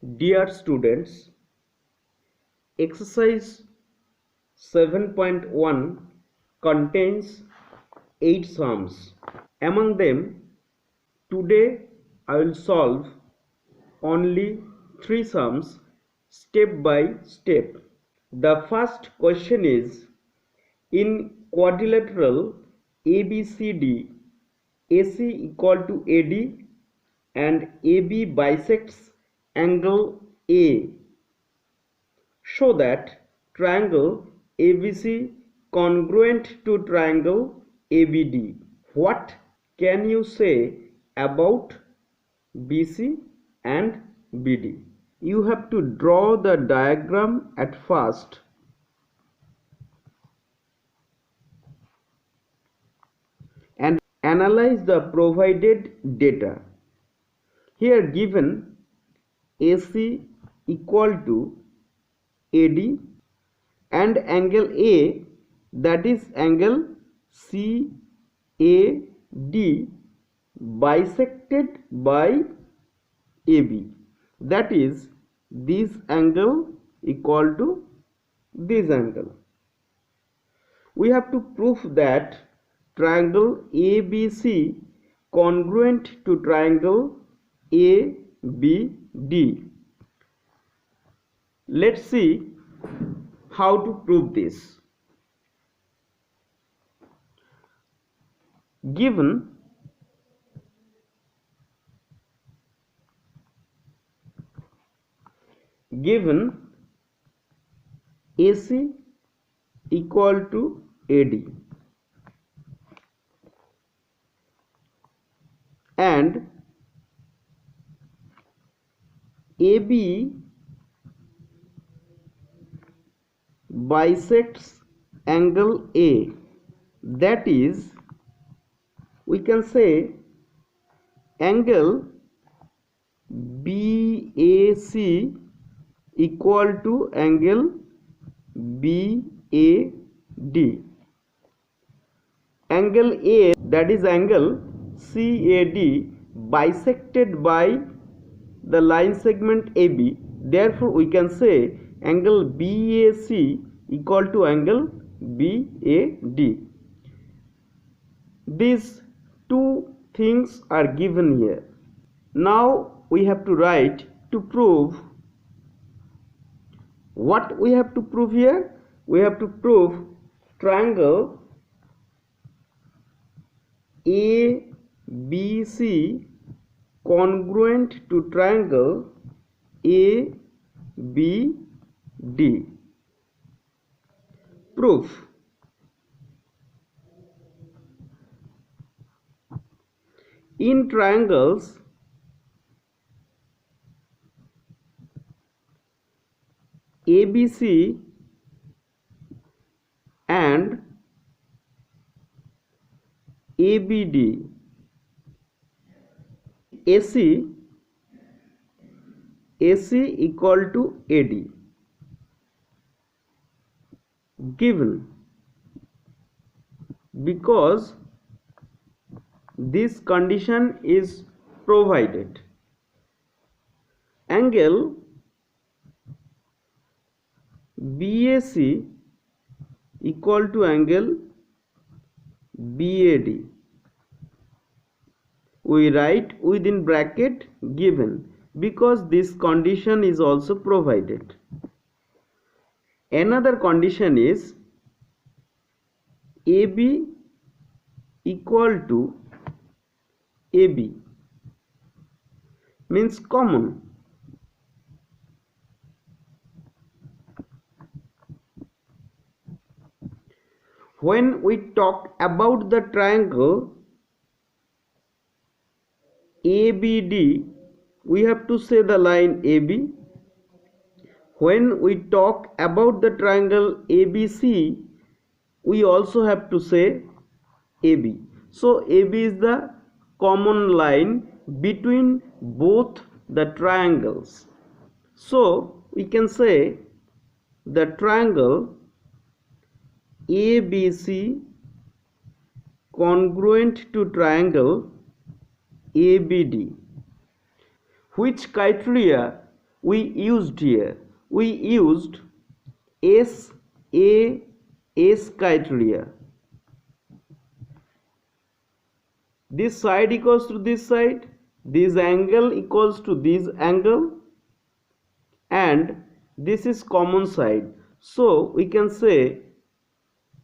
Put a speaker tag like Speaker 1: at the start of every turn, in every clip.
Speaker 1: Dear students, exercise 7.1 contains 8 sums. Among them, today I will solve only 3 sums step by step. The first question is, in quadrilateral ABCD, AC equal to AD and AB bisects angle A. Show that triangle ABC congruent to triangle ABD. What can you say about BC and BD? You have to draw the diagram at first. And analyze the provided data. Here given AC equal to AD and angle A, that is angle CAD bisected by AB, that is this angle equal to this angle. We have to prove that triangle ABC congruent to triangle ABD. Let's see how to prove this. Given AC equal to AD and AB bisects angle A, that is, we can say angle BAC equal to angle BAD. Angle A, that is angle CAD bisected by the line segment AB. Therefore, we can say angle BAC equal to angle BAD. These two things are given here. Now we have to write to prove. What we have to prove here? We have to prove triangle ABC congruent to triangle ABD. Proof. In triangles ABC and ABD, AC equal to AD, given because this condition is provided. Angle BAC equal to angle BAD. We write within bracket given because this condition is also provided. Another condition is AB equal to AB, means common. When we talk about the triangle ABD, we have to say the line AB. When we talk about the triangle ABC, we also have to say AB. So AB is the common line between both the triangles. So we can say the triangle ABC congruent to triangle ABD. Which criteria we used here? We used SAS criteria. This side equals to this side, this angle equals to this angle, and this is common side. So we can say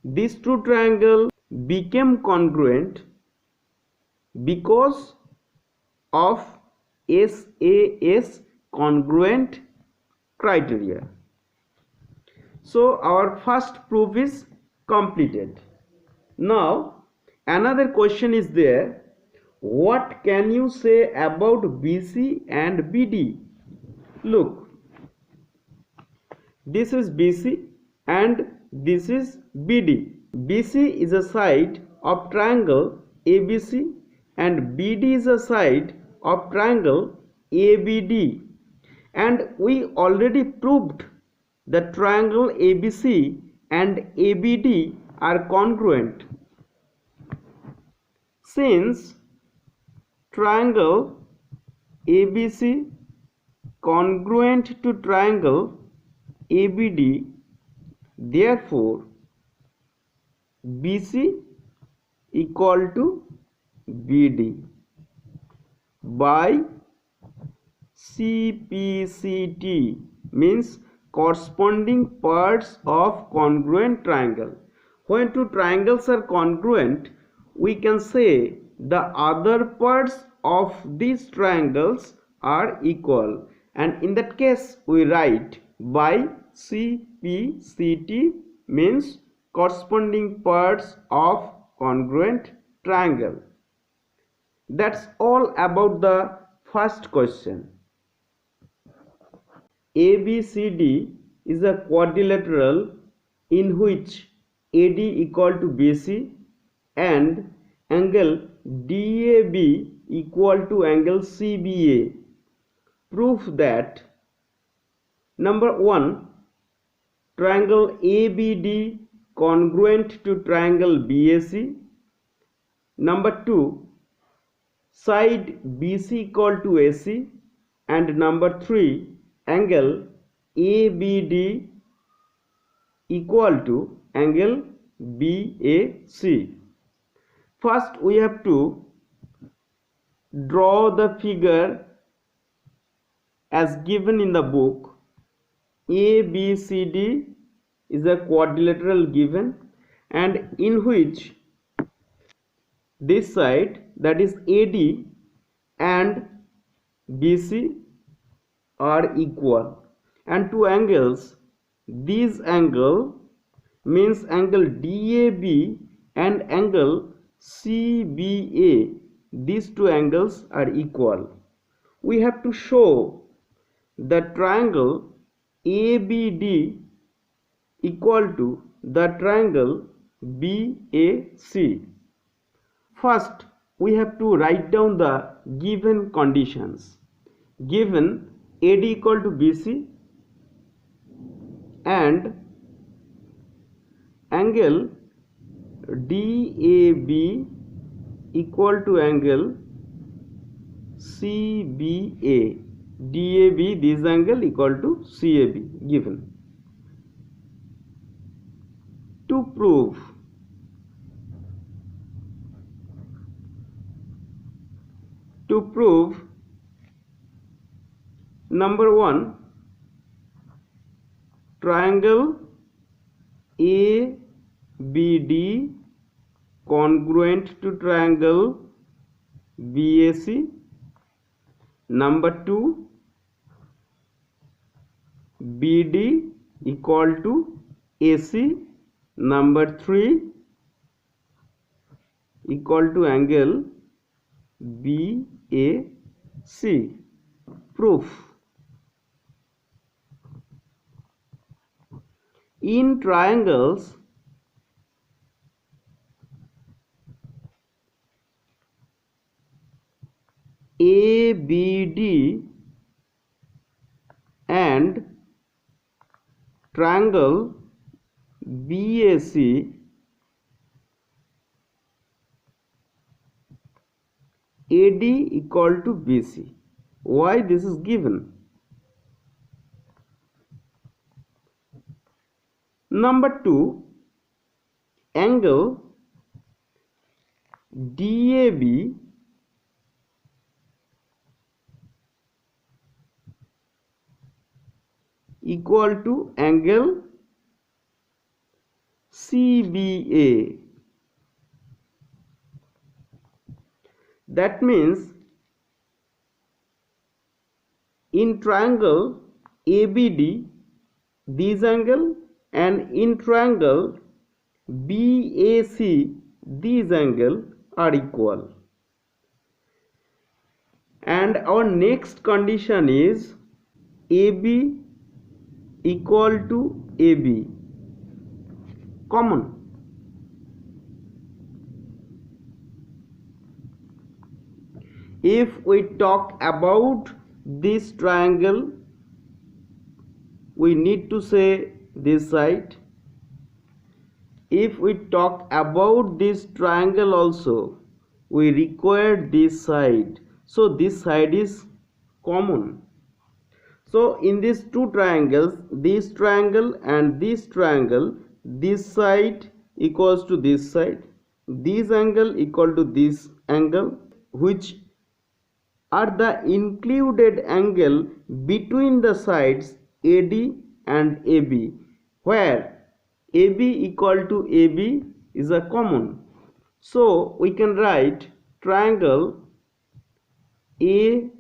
Speaker 1: these two triangles became congruent because of SAS congruent criteria. So our first proof is completed. Now another question is there. What can you say about BC and BD? Look, this is BC and this is BD. BC is a side of triangle ABC and BD is a side of triangle ABD, and we already proved that triangle ABC and ABD are congruent. Since triangle ABC congruent to triangle ABD, therefore BC equal to BD by CPCT, means corresponding parts of congruent triangle. When two triangles are congruent, we can say the other parts of these triangles are equal, and in that case we write by CPCT, means corresponding parts of congruent triangle. That's all about the first question. ABCD is a quadrilateral in which AD equal to BC and angle DAB equal to angle CBA. Proof that number 1, triangle ABD congruent to triangle BAC. Number 2, side BC equal to AC, and number 3, angle ABD equal to angle BAC. First we have to draw the figure as given in the book. ABCD is a quadrilateral given, and in which this side, that is AD and BC, are equal, and two angles, this angle means angle DAB and angle CBA, these two angles are equal. We have to show the triangle ABD equal to the triangle BAC. First we have to write down the given conditions. Given AD equal to BC and angle DAB equal to angle CBA. DAB, this angle, equal to CAB given. To prove number 1, triangle ABD congruent to triangle BAC. Number 2, BD equal to AC. Number 3, equal to angle BAC. Proof. In triangles ABD and triangle BAC, AD equal to BC. Why this is given? Number 2, angle DAB equal to angle CBA. That means in triangle ABD this angle, and in triangle BAC these angle are equal. And our next condition is AB equal to AB, common. If we talk about this triangle, we need to say this side. If we talk about this triangle also, we require this side, so this side is common. So in these two triangles, this triangle and this triangle, this side equals to this side, this angle equal to this angle, which are the included angle between the sides AD and AB, where AB equal to AB is a common. So we can write triangle ABD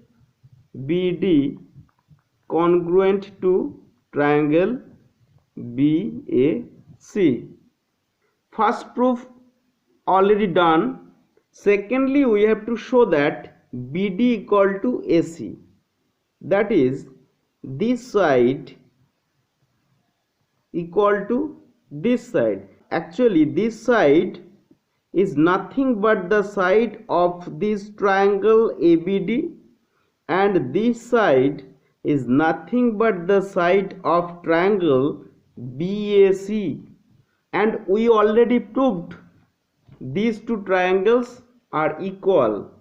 Speaker 1: congruent to triangle BAC. First proof already done. Secondly, we have to show that BD equal to AC, that is this side equal to this side. Actually this side is nothing but the side of this triangle ABD, and this side is nothing but the side of triangle BAC, and we already proved these two triangles are equal.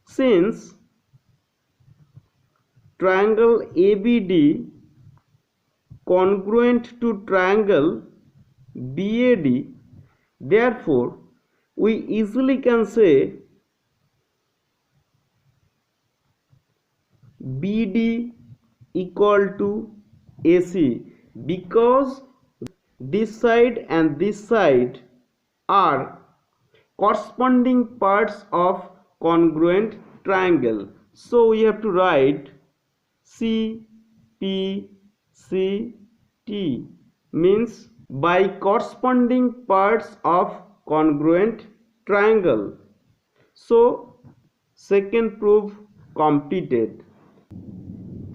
Speaker 1: Since triangle ABD congruent to triangle BAD, therefore we easily can say BD equal to AC, because this side and this side are corresponding parts of congruent triangle. So we have to write CPCT, means by corresponding parts of congruent triangle. So second proof completed.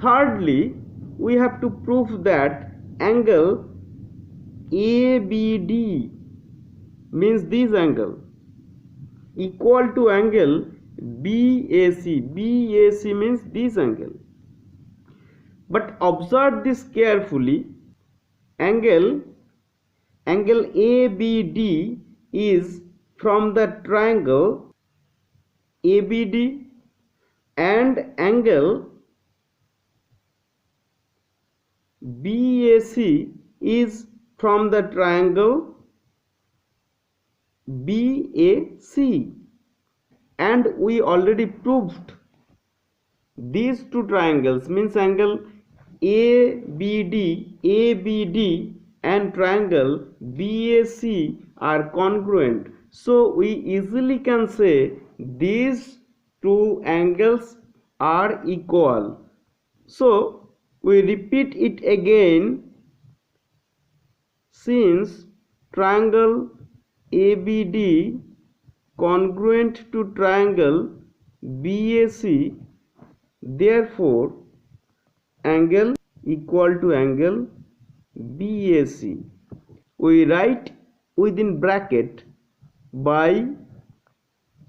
Speaker 1: Thirdly, we have to prove that angle ABD, means this angle, equal to angle BAC. BAC means this angle. But observe this carefully. Angle ABD is from the triangle ABD, and angle BAC is from the triangle BAC, and we already proved these two triangles, means angle ABD and triangle BAC are congruent. So we easily can say these two angles are equal. So we repeat it again. Since triangle ABD congruent to triangle BAC, therefore angle equal to angle BAC. We write within bracket by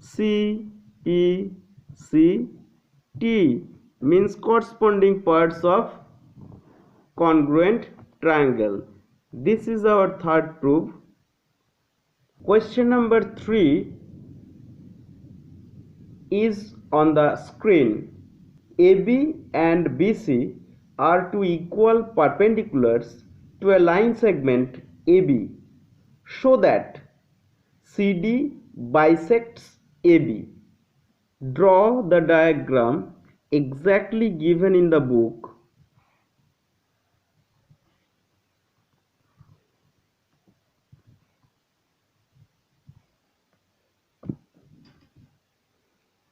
Speaker 1: CPCT, means corresponding parts of congruent triangle. This is our third proof. Question number 3 is on the screen. AB and BC are two equal perpendiculars to a line segment AB. Show that CD bisects AB. Draw the diagram exactly given in the book.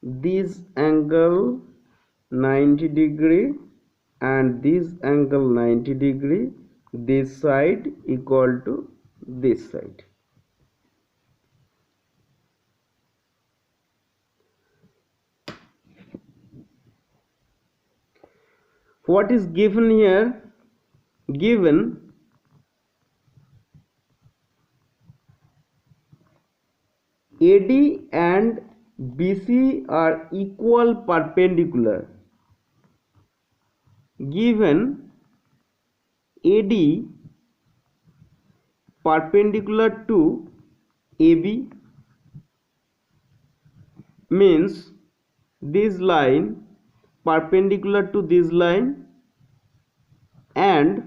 Speaker 1: This angle 90 degree and this angle 90 degree, this side equal to this side. What is given here? Given AD and BC are equal perpendicular. Given AD perpendicular to AB means this line perpendicular to this line, and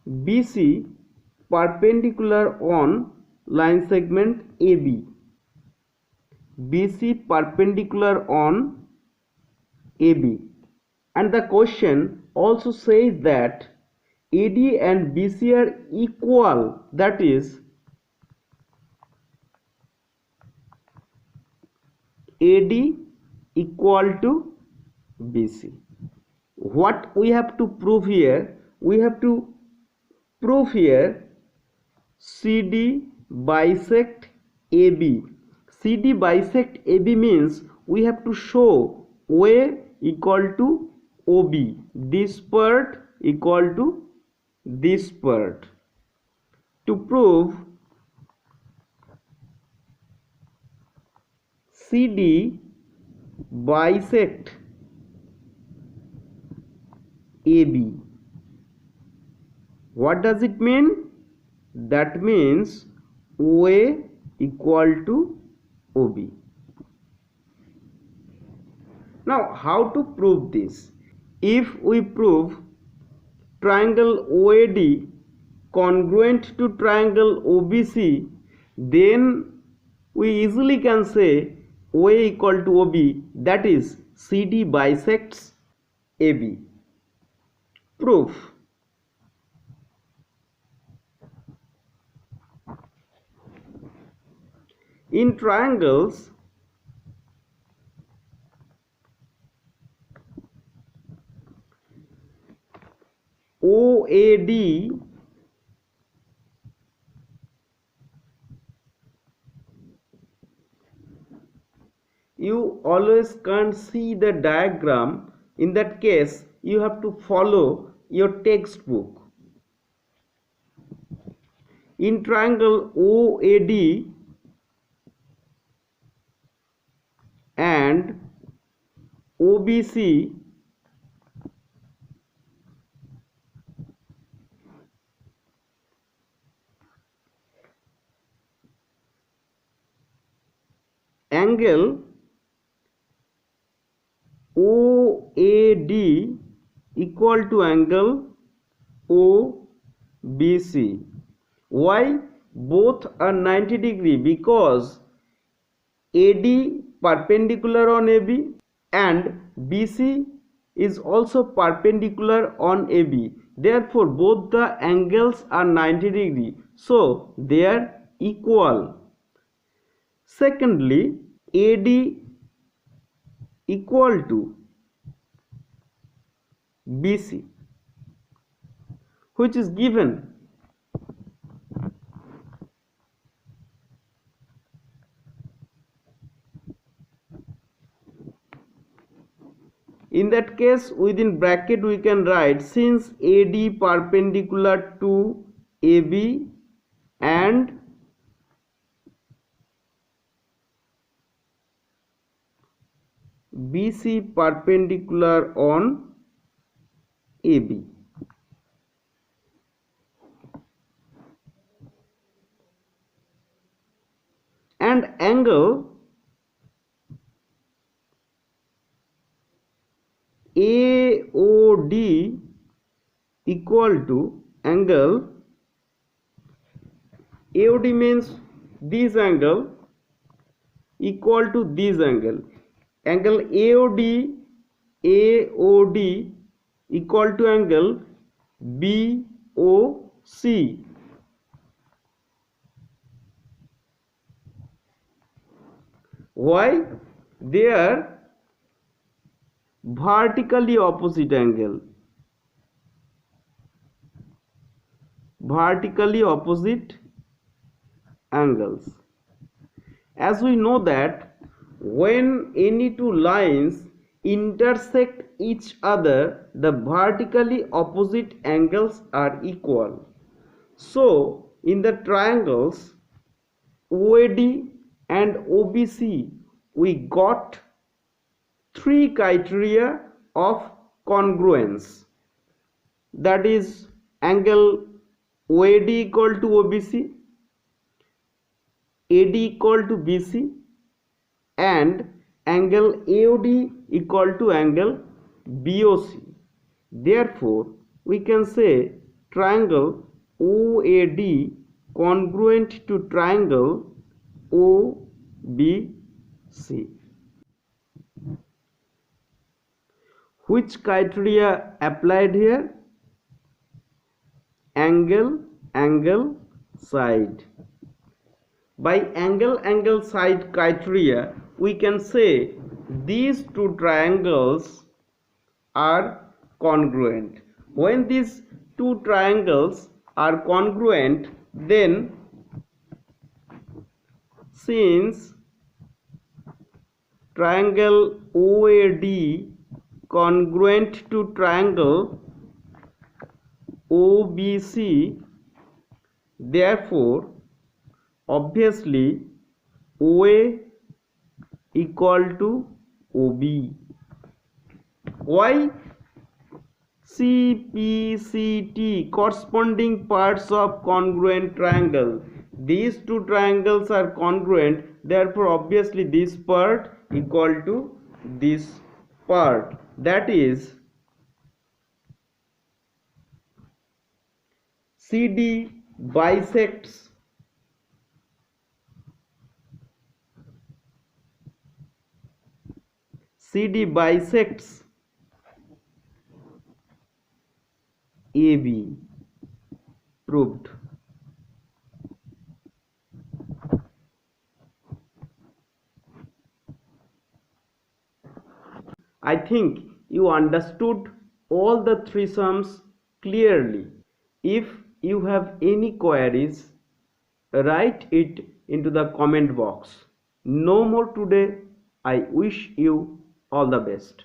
Speaker 1: BC perpendicular on line segment AB. BC perpendicular on AB. And the question also says that AD and BC are equal, that is AD equal to BC. What we have to prove here? We have to prove here CD bisect AB. CD bisect AB means we have to show OA equal to OB. This part equal to this part. To prove CD bisect AB. What does it mean? That means OA equal to OB. Now, how to prove this? If we prove triangle OAD congruent to triangle OBC, then we easily can say OA equal to OB, that is CD bisects AB. Proof. In triangles, OAD you always can't see the diagram. In that case, you have to follow your textbook. In triangle OAD and OBC, angle OAD equal to angle OBC. Why? Both are 90 degree, because AD perpendicular on AB and BC is also perpendicular on AB. Therefore, both the angles are 90 degree. So, they are equal. Secondly, AD equal to BC, which is given. In that case, within bracket we can write, since AD perpendicular to AB and BC perpendicular on AB. And angle AOD equal to angle AOD means this angle equal to this angle. Angle AOD equal to angle BOC. Why? They are vertically opposite angle. Vertically opposite angles. As we know that when any two lines intersect each other, the vertically opposite angles are equal. So in the triangles OAD and OBC, we got three criteria of congruence. That is angle OAD equal to OBC, AD equal to BC, and angle AOD equal to angle BOC. Therefore, we can say triangle OAD congruent to triangle OBC. Which criteria applied here? Angle, side. By angle, side criteria, we can say these two triangles are congruent. When these two triangles are congruent, then since triangle OAD congruent to triangle OBC, therefore obviously OA equal to OB. Why? CPCT, corresponding parts of congruent triangle. These two triangles are congruent, therefore obviously this part equal to this part. That is CD bisects AB. Proved. I think you understood all the three sums clearly. If you have any queries, write it into the comment box. No more today. I wish you all the best.